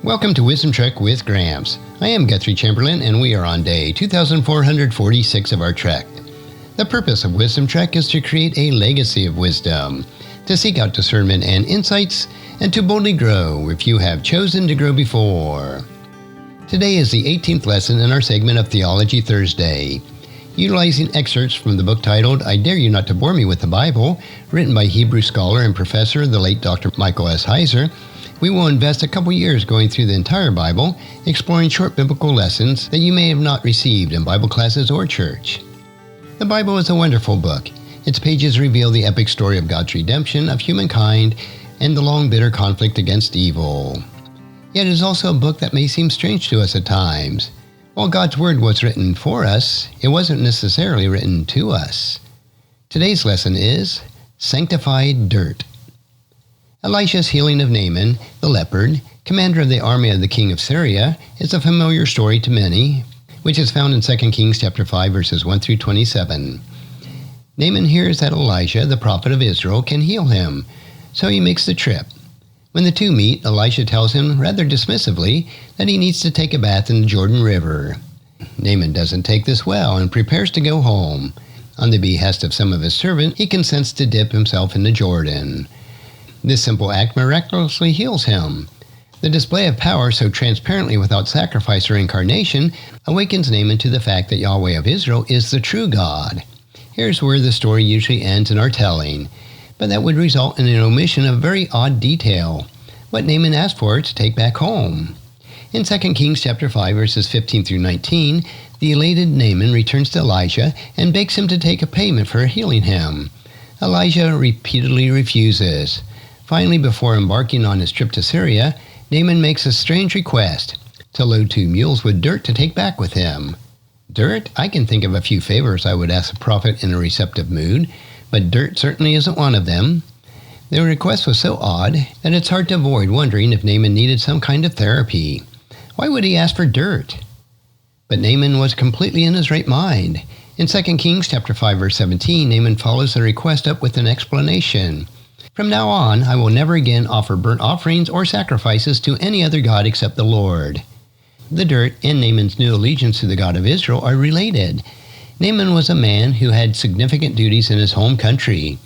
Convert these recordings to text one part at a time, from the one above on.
Welcome to Wisdom Trek with Gramps. I am Guthrie Chamberlain, and we are on day 2446 of our trek. The purpose of Wisdom Trek is to create a legacy of wisdom, to seek out discernment and insights, and to boldly grow if you have chosen to grow before. Today is the 18th lesson in our segment of Theology Thursday. Utilizing excerpts from the book titled, I Dare You Not to Bore Me with the Bible, written by Hebrew scholar and professor, the late Dr. Michael S Heiser, we will invest a couple years going through the entire Bible, exploring short biblical lessons that you may have not received in Bible classes or church. The Bible is a wonderful book. Its pages reveal the epic story of God's redemption of humankind and the long bitter conflict against evil. Yet it is also a book that may seem strange to us at times. While God's Word was written for us, it wasn't necessarily written to us. Today's lesson is Sanctified Dirt. Elisha's healing of Naaman, the leopard, commander of the army of the king of Syria, is a familiar story to many, which is found in 2 Kings chapter 5, verses 1 through 27. Naaman hears that Elisha, the prophet of Israel, can heal him, so he makes the trip. When the two meet, Elisha tells him rather dismissively that he needs to take a bath in the Jordan River. Naaman doesn't take this well and prepares to go home. On the behest of some of his servants, he consents to dip himself in the Jordan. This simple act miraculously heals him. The display of power so transparently without sacrifice or incarnation awakens Naaman to the fact that Yahweh of Israel is the true God. Here's where the story usually ends in our telling, but that would result in an omission of a very odd detail, what Naaman asked for to take back home. In 2 Kings chapter 5, verses 15 through 19, the elated Naaman returns to Elisha and begs him to take a payment for healing him. Elisha repeatedly refuses. Finally, before embarking on his trip to Syria, Naaman makes a strange request, to load 2 mules with dirt to take back with him. Dirt? I can think of a few favors I would ask a prophet in a receptive mood, but dirt certainly isn't one of them. The request was so odd that it's hard to avoid wondering if Naaman needed some kind of therapy. Why would he ask for dirt? But Naaman was completely in his right mind. In 2 Kings chapter 5, verse 17, Naaman follows the request up with an explanation. From now on, I will never again offer burnt offerings or sacrifices to any other god except the Lord. The dirt and Naaman's new allegiance to the God of Israel are related. Naaman was a man who had significant duties in his home country.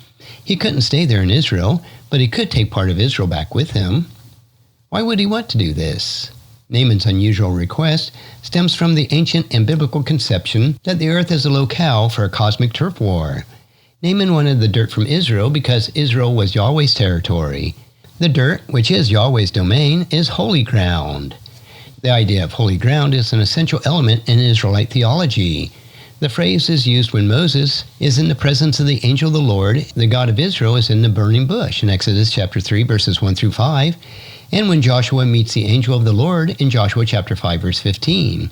He couldn't stay there in Israel, but he could take part of Israel back with him. Why would he want to do this? Naaman's unusual request stems from the ancient and biblical conception that the earth is a locale for a cosmic turf war. Naaman wanted the dirt from Israel because Israel was Yahweh's territory. The dirt, which is Yahweh's domain, is holy ground. The idea of holy ground is an essential element in Israelite theology. The phrase is used when Moses is in the presence of the angel of the Lord, the God of Israel is in the burning bush in Exodus chapter 3, verses 1 through 5, and when Joshua meets the angel of the Lord in Joshua chapter 5, verse 15.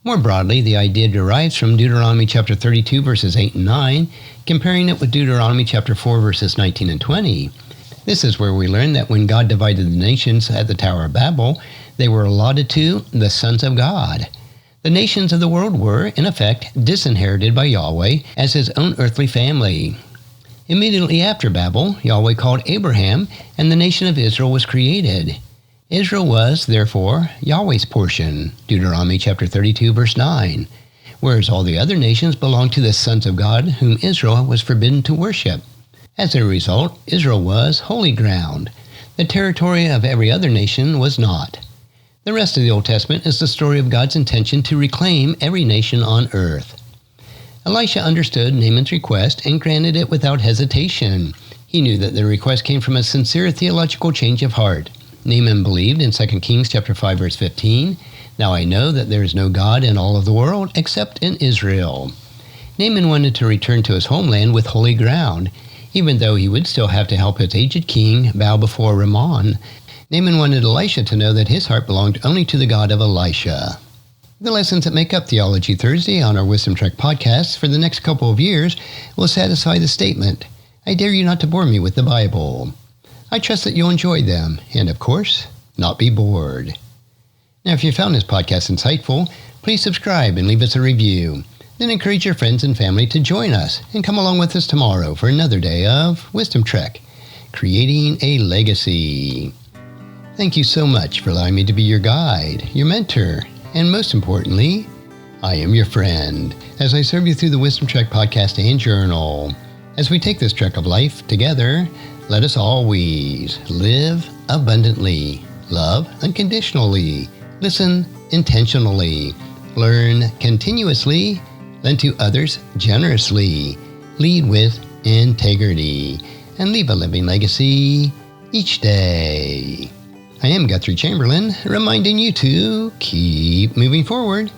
More broadly, the idea derives from Deuteronomy chapter 32, verses 8 and 9, comparing it with Deuteronomy chapter 4, verses 19 and 20. This is where we learn that when God divided the nations at the Tower of Babel, they were allotted to the sons of God. The nations of the world were, in effect, disinherited by Yahweh as his own earthly family. Immediately after Babel, Yahweh called Abraham, and the nation of Israel was created. Israel was, therefore, Yahweh's portion, Deuteronomy chapter 32, verse 9, whereas all the other nations belonged to the sons of God whom Israel was forbidden to worship. As a result, Israel was holy ground. The territory of every other nation was not. The rest of the Old Testament is the story of God's intention to reclaim every nation on earth. Elisha understood Naaman's request and granted it without hesitation. He knew that the request came from a sincere theological change of heart. Naaman believed in 2 Kings chapter 5, verse 15, Now I know that there is no God in all of the world except in Israel. Naaman wanted to return to his homeland with holy ground, even though he would still have to help his aged king bow before Rimmon. Naaman wanted Elisha to know that his heart belonged only to the God of Elisha. The lessons that make up Theology Thursday on our Wisdom Trek podcast for the next couple of years will satisfy the statement, I dare you not to bore me with the Bible. I trust that you'll enjoy them, and of course, not be bored. Now, if you found this podcast insightful, please subscribe and leave us a review. Then encourage your friends and family to join us and come along with us tomorrow for another day of Wisdom Trek, creating a legacy. Thank you so much for allowing me to be your guide, your mentor, and most importantly, I am your friend as I serve you through the Wisdom Trek podcast and journal. As we take this trek of life together, let us always live abundantly, love unconditionally, listen intentionally, learn continuously, lend to others generously, lead with integrity, and leave a living legacy each day. I am Guthrie Chamberlain, reminding you to keep moving forward,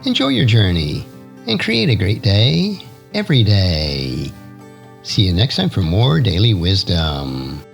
enjoy your journey, and create a great day every day. See you next time for more daily wisdom.